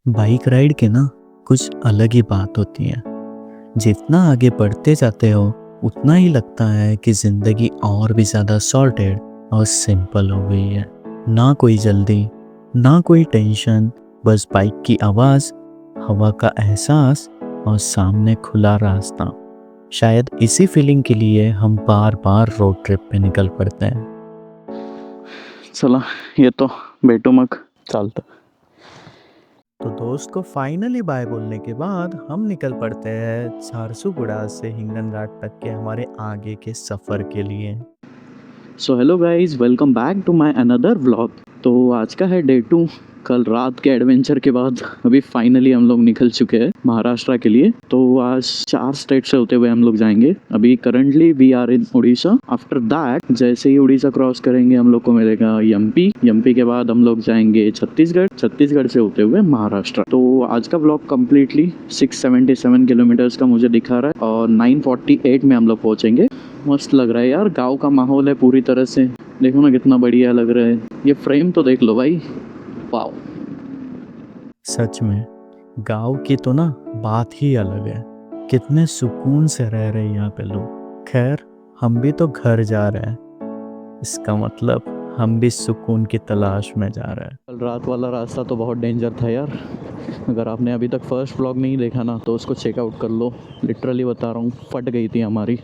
Bike ride के ना कुछ अलग ही बात होती है। जितना आगे बढ़ते जाते हो उतना ही लगता है कि ज़िंदगी और भी ज़्यादा सॉर्टेड और सिंपल हो गई है। ना कोई जल्दी, ना कोई टेंशन, बस बाइक की आवाज़, हवा का एहसास और सामने खुला रास्ता। शायद इसी फीलिंग के लिए हम बार बार रोड ट्रिप पे निकल पड़ते हैं। चला ये तो बेटू मग चालतं। तो दोस्त को फाइनली बाय बोलने के बाद हम निकल पड़ते हैं झारसुगुड़ा से हिंगन घाट तक के हमारे आगे के सफ़र के लिए। So hello guys, welcome back to my another vlog. तो आज का है डे 2। कल रात के एडवेंचर के बाद अभी फाइनली हम लोग निकल चुके हैं महाराष्ट्र के लिए। तो आज 4 स्टेट से होते हुए हम लोग जाएंगे। अभी currently we are in Odisha. After that जैसे ही उड़ीसा क्रॉस करेंगे हम लोग को मिलेगा एमपी के बाद हम लोग जाएंगे छत्तीसगढ़ से होते हुए महाराष्ट्र। तो आज का व्लॉग कम्प्लीटली 677 किलोमीटर्स का मुझे दिखा रहा है और 9:48 में हम लोग पहुंचेंगे। मस्त लग रहा है यार, गांव का माहौल है पूरी तरह से। देखो ना कितना बढ़िया लग रहा है। ये फ्रेम तो देख लो भाई, वाओ। सच में गांव की तो ना बात ही अलग है। कितने सुकून से रह रहे हैं यहाँ पे लोग। खैर, हम भी तो घर जा रहे हैं, इसका मतलब हम भी सुकून की तलाश में जा रहे हैं। कल रात वाला रास्ता तो बहुत डेंजर था यार। अगर आपने अभी तक फर्स्ट व्लॉग नहीं देखा ना तो उसको चेकआउट कर लो। लिटरली बता रहा हूँ, फट गई थी हमारी।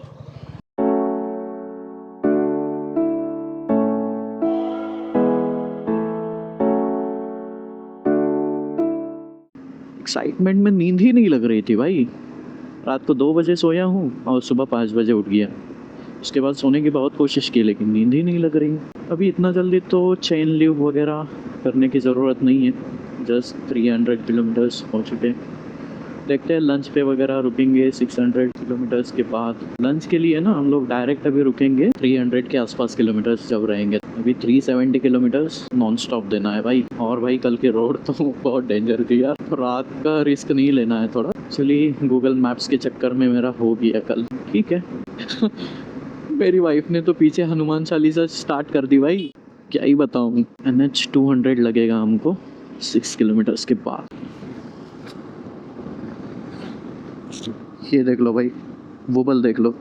एक्साइटमेंट में नींद ही नहीं लग रही थी भाई। रात को 2 बजे सोया हूँ और सुबह 5 बजे उठ गया। उसके बाद सोने की बहुत कोशिश की लेकिन नींद ही नहीं लग रही। अभी इतना जल्दी तो चेन लीव वगैरह करने की ज़रूरत नहीं है। जस्ट 300 किलोमीटर्स हो चुके हैं। देखते हैं लंच पे वगैरह रुकेंगे 600 किलोमीटर्स के बाद। लंच के लिए ना हम लोग डायरेक्ट अभी रुकेंगे 300 के आसपास किलोमीटर्स जब रहेंगे। अभी 370 किलोमीटर्स नॉन स्टॉप देना है भाई। और भाई कल की रोड तो बहुत डेंजर थी यार। तो रात का रिस्क नहीं लेना है थोड़ा। चलिए, गूगल मैप्स के चक्कर में मेरा हो गया कल, ठीक है। मेरी वाइफ ने तो पीछे हनुमान चालीसा स्टार्ट कर दी भाई। क्या ही बताऊँ। NH 200 लगेगा हमको 6 किलोमीटर्स के बाद। ये देख लो भाई, वोबल देख लो।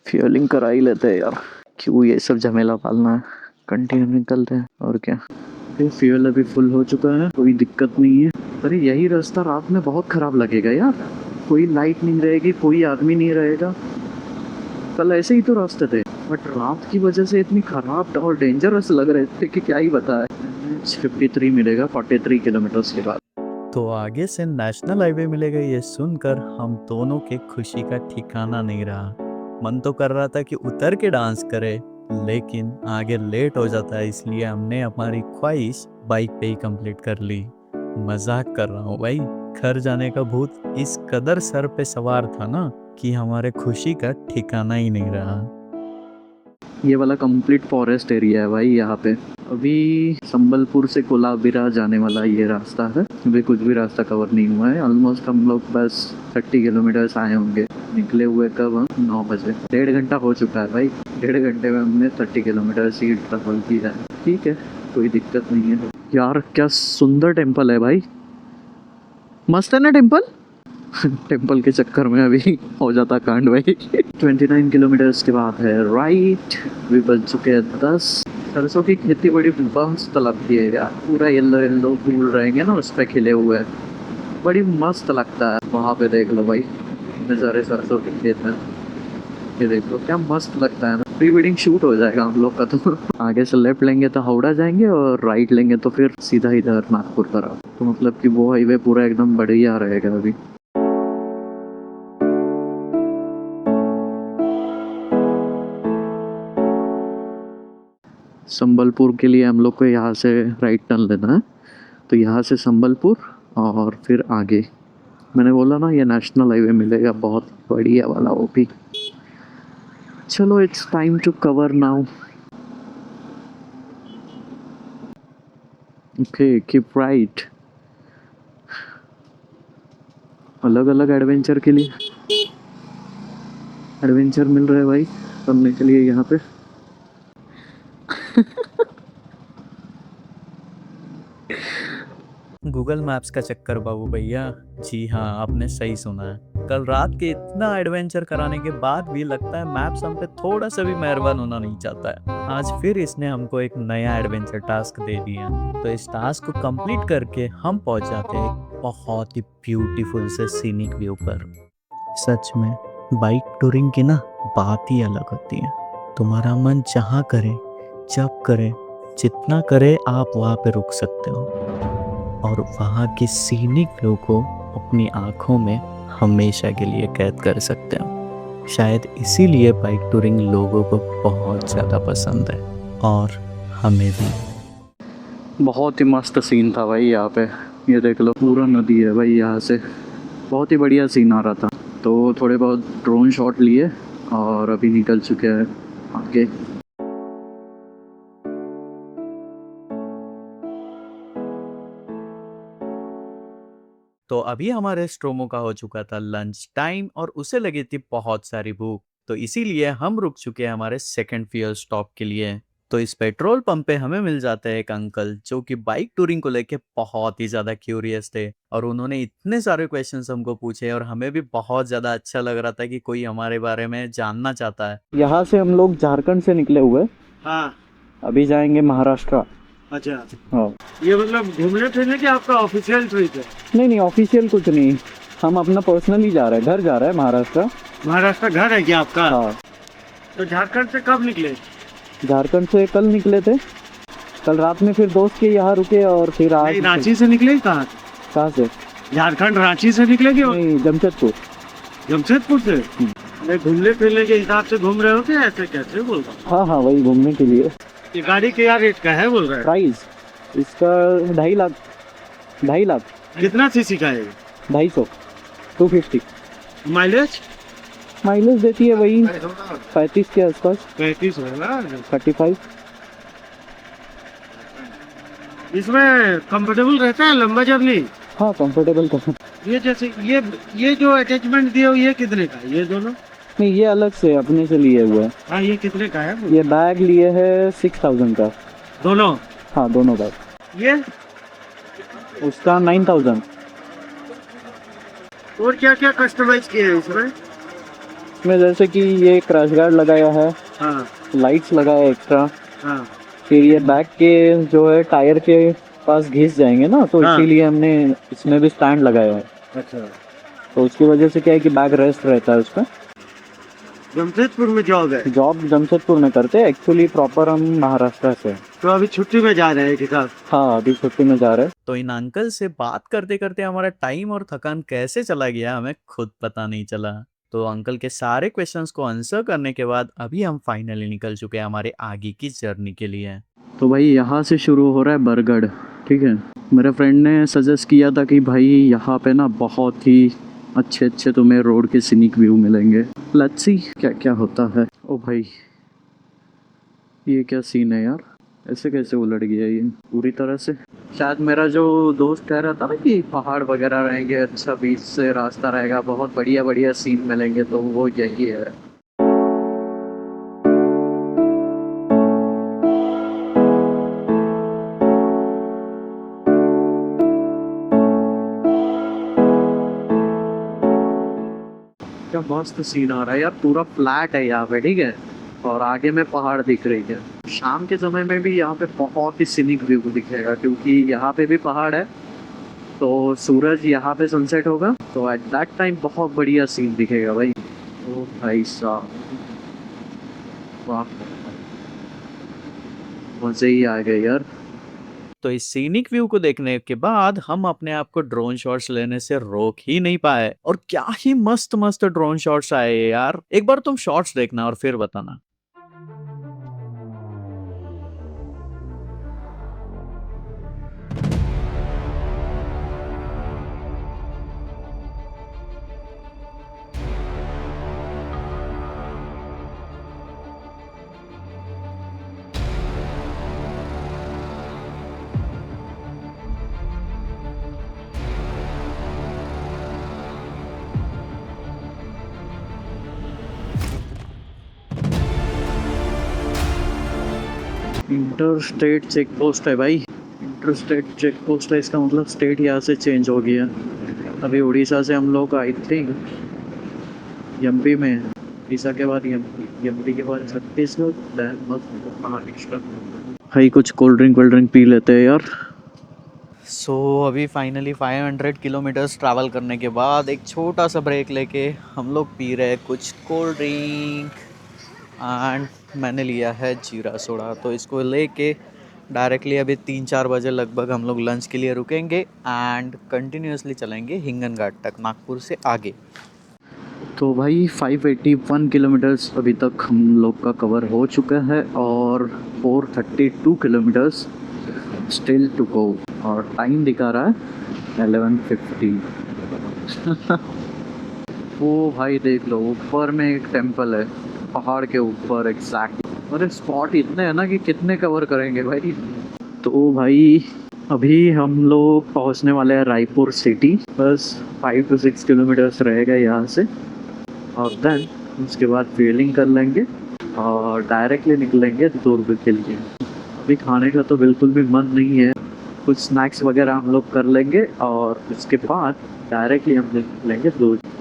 फ्यूलिंग करा ही लेते हैं यार, क्यों ये सब झमेला पालना है। कंटिन्यू निकलते हैं और क्या। फिर फ्यूल अभी फुल हो चुका है, कोई दिक्कत नहीं है। अरे यही रास्ता रात में बहुत खराब लगेगा यार। कोई लाइट नहीं रहेगी, कोई आदमी नहीं रहेगा। कल ऐसे ही तो रास्ते थे, बट रात की वजह से इतनी खराब और डेंजरस लग रहे थे कि क्या ही बताए। 53 मिलेगा 43 किलोमीटर्स के बाद। तो आगे से नेशनल हाईवे मिलेगा ये सुनकर हम दोनों के खुशी का ठिकाना नहीं रहा। मन तो कर रहा था कि उतर के डांस करे, लेकिन आगे लेट हो जाता है, इसलिए हमने हमारी ख्वाहिश बाइक पे ही कंप्लीट कर ली। मजाक कर रहा हूँ भाई। घर जाने का भूत इस कदर सर पे सवार था ना कि हमारे खुशी का ठिकाना ही नहीं रहा। ये वाला कंप्लीट फॉरेस्ट एरिया है भाई यहाँ पे। अभी संबलपुर से कोलाबिरा जाने वाला ये रास्ता है। अभी कुछ भी रास्ता कवर नहीं हुआ है। ऑलमोस्ट हम लोग बस 30 किलोमीटर्स आए होंगे। निकले हुए कब हम 9 बजे। 1.5 घंटा हो चुका है भाई। 1.5 घंटे में हमने 30 किलोमीटर्स ही ट्रेवल किया है। ठीक है, कोई दिक्कत नहीं है यार। क्या सुंदर टेम्पल है भाई, मस्त है ना टेम्पल। टेम्पल के चक्कर में अभी हो जाता कांड भाई। 29 किलोमीटर्स के बाद है राइट। अभी बज चुके हैं 10। सरसों की खेती बड़ी मस्त लगती है यार। पूरा येलो येलो फूल रहेंगे ना उस पर खिले हुए, बड़ी मस्त लगता है। वहाँ पे देख लो भाई नज़ारे सरसों के खेत में। ये देख लो क्या मस्त लगता है ना। प्री वेडिंग शूट हो जाएगा हम लोग का तो। आगे से लेफ्ट लेंगे तो हावड़ा जाएंगे और राइट लेंगे तो फिर सीधा इधर नागपुर तरफ। तो मतलब कि वो हाईवे पूरा एकदम बढ़िया रहेगा अभी। संबलपुर के लिए हम लोग को यहाँ से राइट टर्न लेना है। तो यहाँ से संबलपुर और फिर आगे। मैंने बोला ना ये नेशनल हाईवे मिलेगा बहुत बढ़िया वाला ओपी। चलो, it's time to cover now. Okay, keep right. अलग अलग एडवेंचर के लिए एडवेंचर मिल रहा है भाई करने के लिए यहाँ पे। गूगल मैप्स का चक्कर बाबू भैया। जी हाँ, आपने सही सुना है। कल रात के इतना एडवेंचर कराने के बाद भी लगता है मैप्स हम पे थोड़ा सा भी मेहरबान होना नहीं चाहता है। आज फिर इसने हमको एक नया एडवेंचर टास्क दे दिया। तो इस टास्क को कंप्लीट करके हम पहुंच जाते हैं एक बहुत ही ब्यूटीफुल से सीनिक व्यू पर। सच में बाइक टूरिंग की ना बात ही अलग होती है। तुम्हारा मन जहाँ करे, जब करे, जितना करे, आप वहाँ पे रुक सकते हो और वहाँ की सीनिक व्यू को अपनी आँखों में हमेशा के लिए कैद कर सकते हो। शायद इसीलिए बाइक टूरिंग लोगों को बहुत ज़्यादा पसंद है और हमें भी। बहुत ही मस्त सीन था भाई यहाँ पे। ये देख लो पूरा नदी है भाई यहाँ से। बहुत ही बढ़िया सीन आ रहा था। तो थोड़े बहुत ड्रोन शॉट लिए और अभी निकल चुके हैं आगे। तो अभी हमारे स्ट्रोमो का हो चुका था लंच टाइम और उसे लगी थी बहुत सारी भूख। तो इसीलिए हम रुक चुके हैं हमारे सेकंड फ्यूल स्टॉप के लिए। तो इस पेट्रोल पंप पे हमें मिल जाते हैं एक अंकल जो कि बाइक टूरिंग को लेके बहुत ही ज्यादा क्यूरियस थे और उन्होंने इतने सारे क्वेश्चंस हमको पूछे और हमें भी बहुत ज्यादा अच्छा लग रहा था कि कोई हमारे बारे में जानना चाहता है। यहाँ से हम लोग झारखंड से निकले हुए। हाँ। अभी जाएंगे महाराष्ट्र। अच्छा, हाँ। ये मतलब घूमने फिरने की आपका ऑफिशियल ट्रिप है? नहीं ऑफिशियल कुछ नहीं, हम अपना पर्सनली जा रहे हैं, घर जा रहे हैं महाराष्ट्र। महाराष्ट्र घर है क्या आपका? हाँ। तो झारखंड से कब निकले? झारखंड से कल निकले थे। कल रात में फिर दोस्त के यहाँ रुके और फिर आज। नहीं, रांची से निकले? कहाँ से? झारखंड रांची से निकले कि नहीं, जमशेदपुर। जमशेदपुर से? नहीं, घूमने फिरने के हिसाब से घूम रहे हो कि ऐसे कैसे बोल रहा हूँ? हाँ वही घूमने के लिए। ये गाड़ी क्या रेट का है बोल रहे हैं? प्राइस इसका 2.5 लाख। कितना सीसी का है? 250, 250। माइलेज? माइलेज देती है वही 35 के आसपास। 35 है ना? 35। इसमें कंफर्टेबल रहता है लंबा जर्नी? हाँ कंफर्टेबल कर। ये जैसे ये जो अटैचमेंट दिए हो ये कितने का है? ये दोनों? नहीं ये अलग से अपने से लिए हुए हैं। हाँ, ये कितने का है? ये बैग लिए है 6000 का दोनों? हाँ दोनों बैग। ये उसका 9000। और क्या क्या कस्टमाइज किए हैं इसमें? इसमें जैसे कि ये क्रैश गार्ड लगाया है, हाँ लाइट्स लगाया एक्स्ट्रा। हाँ। फिर ये बैक के जो है टायर के पास घिस जाएंगे ना, तो हाँ। इसीलिए हमने इसमें भी स्टैंड लगाया है। अच्छा। तो उसकी वजह से क्या है कि बैग रेस्ट रहता है उसका। जमशेदपुर में जॉब है? जॉब जमशेदपुर में करते हैं, एक्चुअली प्रॉपर हम महाराष्ट्र से। तो अभी छुट्टी में जा रहे हैं कि साहब? हाँ अभी छुट्टी में जा रहे हैं। तो इन अंकल से बात करते करते हमारा टाइम और थकान कैसे चला गया हमें खुद पता नहीं चला। तो अंकल के सारे क्वेश्चंस को आंसर करने के बाद अभी हम फाइनली निकल चुके हैं हमारे आगे की जर्नी के लिए। तो भाई यहाँ से शुरू हो रहा है बरगढ़, ठीक है। मेरे फ्रेंड ने सजेस्ट किया था कि भाई यहाँ पे ना बहुत ही अच्छे अच्छे तुम्हें रोड के सीनिक व्यू मिलेंगे। लेट्स सी क्या क्या होता है। ओ भाई ये क्या सीन है यार, ऐसे कैसे उलट गया ये पूरी तरह से। शायद मेरा जो दोस्त कह रहा था ना कि पहाड़ वगैरह रहेंगे, अच्छा बीच से रास्ता रहेगा, बहुत बढ़िया बढ़िया सीन मिलेंगे, तो वो यही है। क्या मस्त सीन आ रहा है यार, पूरा फ्लैट है यहाँ पे, ठीक है। और आगे में पहाड़ दिख रही है। शाम के समय में भी यहाँ पे बहुत ही सीनिक व्यू दिखेगा क्योंकि यहाँ पे भी पहाड़ है। तो सूरज यहाँ पे सनसेट होगा तो एट दैट टाइम बहुत बढ़िया सीन दिखेगा भाई। ओ भाई साहब, वाह, मजे ही आ गए यार। तो इस सीनिक व्यू को देखने के बाद हम अपने आप को ड्रोन शॉट्स लेने से रोक ही नहीं पाए और क्या ही मस्त मस्त ड्रोन शॉट्स आए यार। एक बार तुम शॉट्स देखना और फिर बताना। इंटर स्टेट चेक पोस्ट है भाई, इंटर स्टेट चेक पोस्ट है, इसका मतलब स्टेट यहाँ से चेंज हो गया। अभी उड़ीसा से हम लोग आई थिंक एमपी में, उड़ीसा के बाद एमपी के बाद छत्तीसगढ़, then महाराष्ट्र। भाई कुछ कोल्ड ड्रिंक पी लेते हैं यार। सो अभी फाइनली 500 किलोमीटर्स ट्रैवल करने के बाद एक छोटा सा ब्रेक लेके हम लोग पी रहे हैं कुछ कोल्ड ड्रिंक, एंड मैंने लिया है जीरा सोडा। तो इसको लेके डायरेक्टली अभी 3-4 बजे लगभग हम लोग लंच के लिए रुकेंगे एंड कंटिन्यूसली चलेंगे हिंगन घाट तक, नागपुर से आगे। तो भाई 581 किलोमीटर्स अभी तक हम लोग का कवर हो चुका है और 432 किलोमीटर्स स्टिल टू गो, और टाइम दिखा रहा है 11:50। वो भाई देख लो, ऊपर में एक टेंपल है पहाड़ के ऊपर एग्जैक्ट। अरे स्पॉट इतने हैं ना कि कितने कवर करेंगे भाई। तो भाई अभी हम लोग पहुंचने वाले हैं रायपुर सिटी, बस 5 to 6 किलोमीटर्स रहेगा यहाँ से, और देन उसके बाद फीलिंग कर लेंगे और डायरेक्टली निकलेंगे दुर्ग के लिए। अभी खाने का तो बिल्कुल भी मन नहीं है, कुछ स्नैक्स वगैरह हम लोग कर लेंगे और उसके बाद डायरेक्टली हम निकलेंगे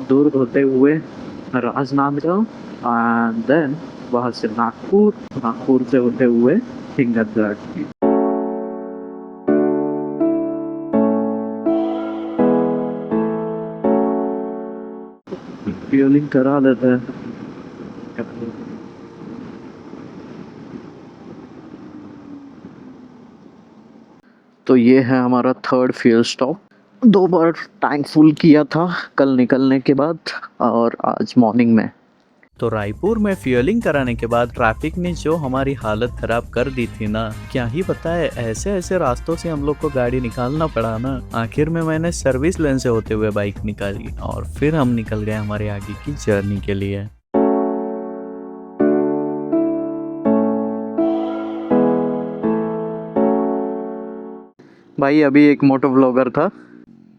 दुर्ग होते हुए राजनांदगांव, एंड देन वहाँ से नागपुर से होते हुए हिंगनघाट। फ्यूलिंग करा लेते हैं। तो ये है हमारा थर्ड फ्यूल स्टॉप। 2 बार टैंक फुल किया था कल निकलने के बाद और आज मॉर्निंग में। तो रायपुर में फ्यूलिंग कराने के बाद ट्रैफिक ने जो हमारी हालत ख़राब कर दी थी ना, क्या ही पता है, ऐसे ऐसे रास्तों से हम लोग को गाड़ी निकालना पड़ा ना। आखिर में मैंने सर्विस लेन से होते हुए बाइक निकाली और फिर हम निकल गए हमारे आगे की जर्नी के लिए। भाई अभी एक मोटो व्लॉगर था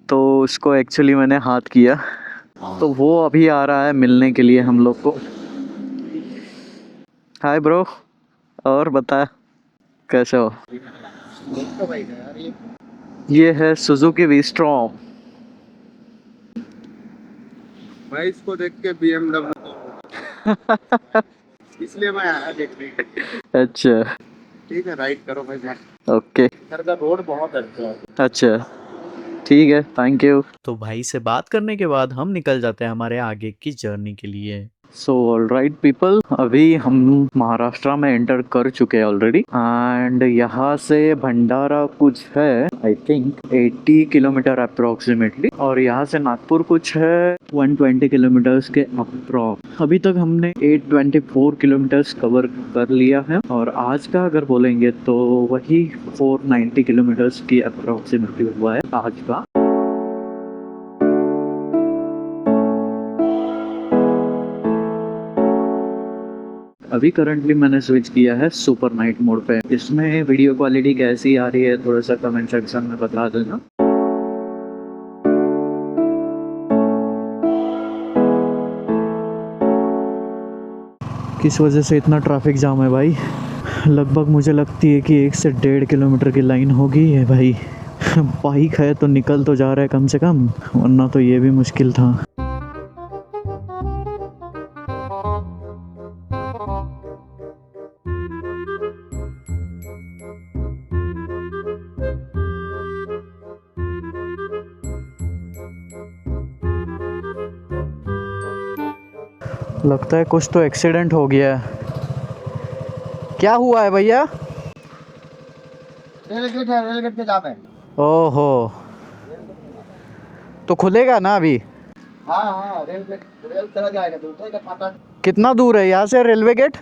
तो उसको एक्चुअली मैंने हाथ किया, तो वो अभी आ रहा है मिलने के लिए हम लोग को। हाय ब्रो, और बता कैसे हो? ये है सुजुकी वी-स्ट्रॉम। मैं इसको देख के BMW इसलिए मैं आया देखने। अच्छा ठीक है, राइड करो भाई। ओके, इधर का रोड बहुत अच्छा है। अच्छा ठीक है, थैंक यू। तो भाई से बात करने के बाद हम निकल जाते हैं हमारे आगे की जर्नी के लिए। सो ऑलराइट पीपल, अभी हम महाराष्ट्र में एंटर कर चुके हैं ऑलरेडी, एंड यहाँ से भंडारा कुछ है आई थिंक 80 किलोमीटर अप्रोक्सीमेटली, और यहाँ से नागपुर कुछ है 120 किलोमीटर्स के अप्रोक्स। अभी तक हमने 824 किलोमीटर्स कवर कर लिया है, और आज का अगर बोलेंगे तो वही 490 किलोमीटर्स की अप्रोक्सीमेटली हुआ है आज का। अभी करंटली मैंने स्विच किया है सुपर नाइट मोड पे। इसमें वीडियो क्वालिटी कैसी आ रही है थोड़ा सा कमेंट सेक्शन में बता देना। किस वजह से इतना ट्रैफिक जाम है भाई? लगभग मुझे लगती है कि 1 से 1.5 किलोमीटर की लाइन होगी है भाई। बाइक है तो निकल तो जा रहा है कम से कम, वरना तो ये भी मुश्किल था। लगता है कुछ तो एक्सीडेंट हो गया है। क्या हुआ है भैया? रेलगेट पे जाम है। ओहो, तो खुलेगा ना अभी? हाँ, रेल चला जाएगा। तो कितना दूर है यहाँ से रेलवे गेट?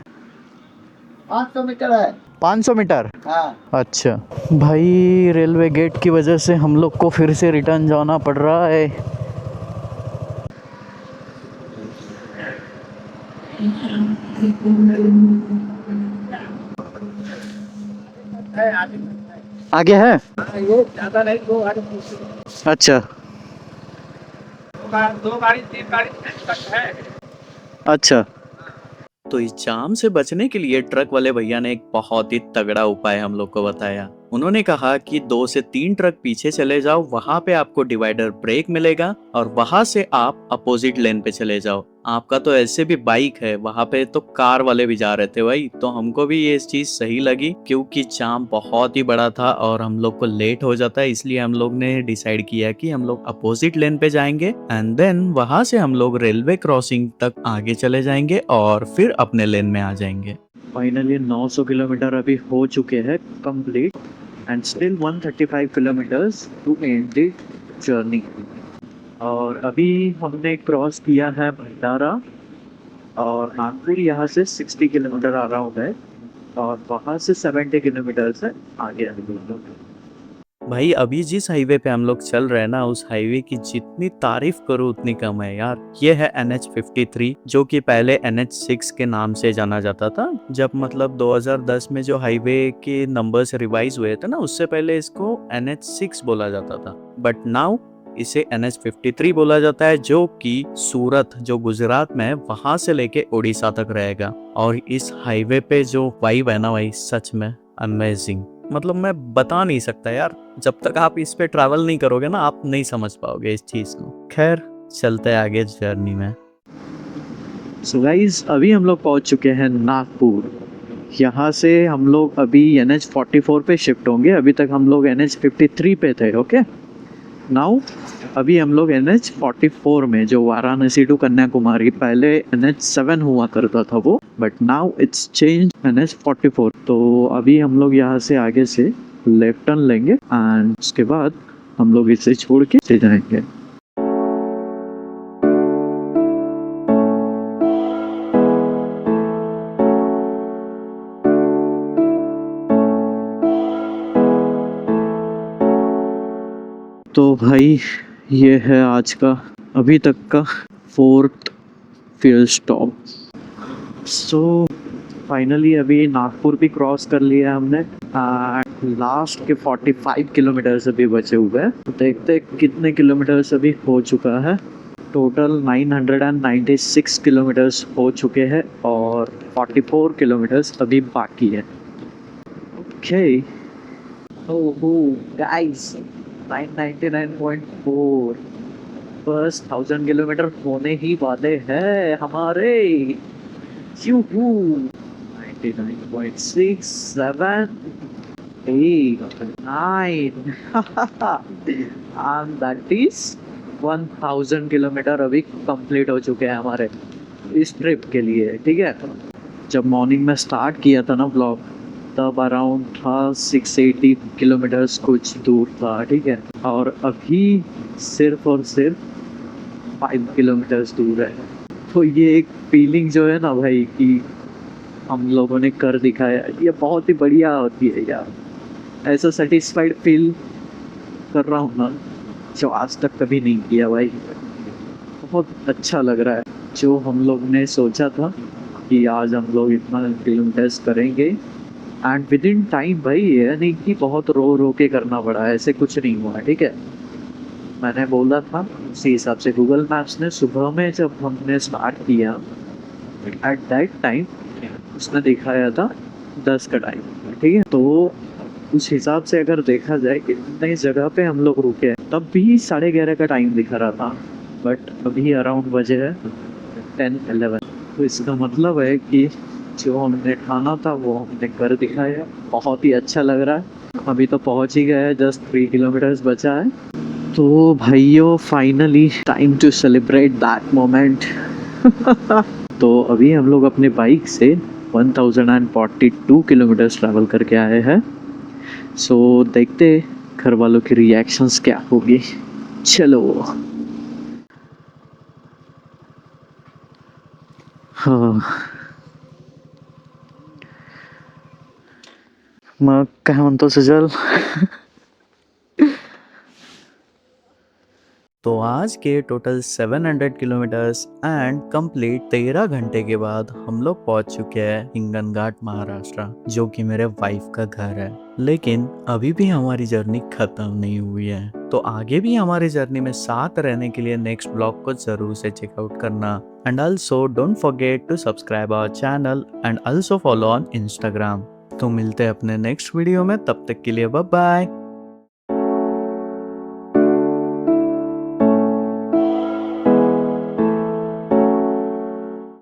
500 मीटर है। 500 मीटर? हाँ। अच्छा भाई, रेलवे गेट की वजह से हम लोग को फिर से रिटर्न जाना पड़ रहा है। आगे है? ये ज्यादा नहीं, 2 गाड़ी। अच्छा 2 गाड़ी 3 गाड़ी तक है। अच्छा, तो इस जाम से बचने के लिए ट्रक वाले भैया ने एक बहुत ही तगड़ा उपाय हम लोग को बताया। उन्होंने कहा कि 2 से 3 ट्रक पीछे चले जाओ, वहां पे आपको डिवाइडर ब्रेक मिलेगा और वहां से आप अपोजिट लेन पे चले जाओ। आपका तो ऐसे भी बाइक है, वहां पे तो कार वाले भी जा रहे थे भाई, तो हमको भी ये चीज सही लगी क्योंकि जाम बहुत ही बड़ा था और हम लोग को लेट हो जाता है, इसलिए हम लोग ने डिसाइड किया कि हम लोग अपोजिट लेन पे जाएंगे एंड देन वहां से हम लोग रेलवे क्रॉसिंग तक आगे चले जाएंगे और फिर अपने लेन में आ जाएंगे। फाइनली 900 किलोमीटर अभी हो चुके हैं complete and still 135 kilometres to end the journey. और अभी हमने क्रॉस किया है भंडारा और नागपुर यहाँ से 60 किलोमीटर अराउंड है और वहाँ से 70 किलोमीटर से आगे भाई अभी जिस हाईवे पे हम लोग चल रहे हैं ना, उस हाईवे की जितनी तारीफ करो उतनी कम है यार। ये है NH53 जो कि पहले NH6 के नाम से जाना जाता था। जब मतलब 2010 में जो हाईवे के नंबर्स रिवाइज हुए थे ना, उससे पहले इसको NH6 बोला जाता था, बट नाउ इसे NH53 बोला जाता है, जो कि सूरत जो गुजरात में है वहां से लेके उड़ीसा तक रहेगा। और इस हाईवे पे जो वाइब है ना भाई, सच में अमेजिंग, मतलब मैं बता नहीं सकता यार। जब तक आप इस पे ट्रैवल नहीं करोगे ना, आप नहीं समझ पाओगे इस चीज को। खैर चलते आगे जर्नी में। सो गाइस अभी हम लोग पहुंच चुके हैं नागपुर। यहाँ से हम लोग अभी NH44 पे शिफ्ट होंगे। अभी तक हम लोग NH53 पे थे। ओके नाउ अभी हम लोग NH44 में, जो वाराणसी टू कन्याकुमारी, पहले NH7 हुआ करता था वो, but now it's change NH44। तो अभी हम लोग यहाँ से आगे से लेफ्ट टर्न लेंगे एंड उसके बाद हम लोग इसे छोड़ के चले जाएंगे। तो भाई ये है आज का अभी तक का 4th fuel stop. So finally अभी नागपुर भी क्रॉस कर लिया हमने। लास्ट के 45 किलोमीटर्स अभी बचे हुए हैं। तो देखते हैं कितने किलोमीटर्स अभी हो चुका है। टोटल 996 किलोमीटर्स हो चुके हैं और 44 किलोमीटर्स अभी बाकी है। ओके ओहो गाइस 999.4 बस 1000 किलोमीटर होने ही वाले हैं हमारे। 99.6 7 8 9 and that is 1000 किलोमीटर अभी कंप्लीट हो चुके हैं हमारे इस ट्रिप के लिए। ठीक है, जब मॉर्निंग में स्टार्ट किया था ना ब्लॉग, तब अराउंड था 680 किलोमीटर्स कुछ दूर था। ठीक है, और अभी सिर्फ और सिर्फ 5 किलोमीटर्स दूर है। तो ये एक फीलिंग जो है ना भाई कि हम लोगों ने कर दिखाया, ये बहुत ही बढ़िया होती है यार। ऐसा सेटिस्फाइड फील कर रहा हूँ ना, जो आज तक कभी नहीं किया भाई। बहुत अच्छा लग रहा है। जो हम लोग ने सोचा था कि आज हम लोग इतना किलोमीटर्स करेंगे एंड विद इन टाइम भाई, ये नहीं कि बहुत रो रो के करना पड़ा, ऐसे कुछ नहीं हुआ है। ठीक है, मैंने बोला था उसी हिसाब से गूगल मैप्स ने सुबह में जब हमने स्टार्ट किया एट दैट टाइम उसने दिखाया था 10 का टाइम। ठीक है, तो उस हिसाब से अगर देखा जाए कि नई जगह पे हम लोग रुके हैं, तब भी 11:30 का टाइम दिखा रहा था, बट अभी अराउंड बजे है 10-11। तो इसका मतलब है कि जो हमने ठाना था वो हमने कर दिखाया। बहुत ही अच्छा लग रहा है। अभी तो पहुंच ही गए, जस्ट 3 किलोमीटर्स बचा है। तो भाइयों finally time to celebrate that moment. तो अभी हम लोग अपने बाइक से 1042 किलोमीटर्स ट्रैवल करके आए हैं। सो देखते घर वालों की रिएक्शंस क्या होगी। चलो हाँ, मग काय म्हणतो सुजल? तो आज के टोटल 700 किलोमीटर्स एंड कंप्लीट 13 घंटे के बाद हम लोग पहुंच चुके हैं हिंगनघाट महाराष्ट्र, जो कि मेरे वाइफ का घर है। लेकिन अभी भी हमारी जर्नी खत्म नहीं हुई है। तो आगे भी हमारी जर्नी में साथ रहने के लिए नेक्स्ट ब्लॉग को जरूर से चेकआउट करना। And also don't forget to subscribe our channel and also follow on Instagram. तो मिलते हैं अपने नेक्स्ट वीडियो में, तब तक के लिए बाय बाय।